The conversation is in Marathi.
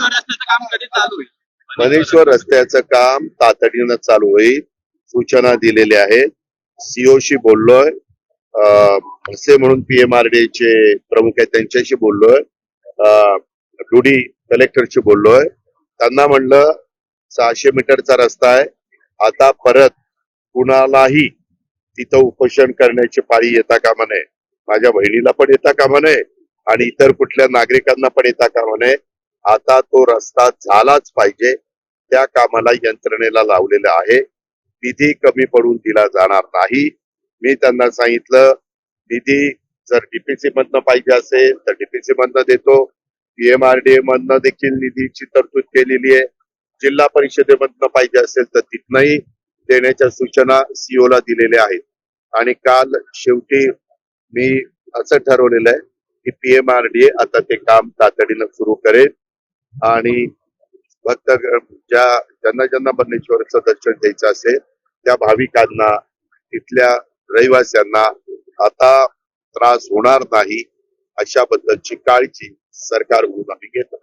मनेश्वर रस्त्याचं काम कधी चालू होईल? मनेश्वर रस्त्याचं काम तातडीनं चालू होईल, सूचना दिलेल्या आहेत. सीओशी बोललोय, असे म्हणून PMRD चे प्रमुख आहेत त्यांच्याशी बोललोय, डुडी कलेक्टरशी बोललोय. त्यांना म्हणलं 600 मीटरचा रस्ता आहे, आता परत कुणालाही तिथं उपोषण करण्याची पाळी येता कामा नये. माझ्या बहिणीला पण येता कामा नये आणि इतर कुठल्या नागरिकांना पण येता कामा नये. आता तो रस्ता झालाच पाहिजे. त्या कामाला यंत्रणेला लावलेलं आहे. निधी कमी पडून दिला जाणार नाही. मी त्यांना सांगितलं, निधी जर डीपीसी मधनं पाहिजे असेल तर डीपीसी मधनं देतो. PMRD मधनं देखील निधीची तरतूद केलेली आहे. जिल्हा परिषदेमधनं पाहिजे असेल तर तिथनंही देण्याच्या सूचना CO ला दिलेल्या आहेत. आणि काल शेवटी मी असं ठरवलेलं आहे की PMRD आता ते काम तातडीनं सुरू करेल आणि फक्त ज्यांना मनेश्वरचं दर्शन द्यायचं असेल त्या भाविकांना, तिथल्या रहिवाशांना आता त्रास होणार नाही अशा बद्दलची काळजी सरकारकडून आम्ही घेतो.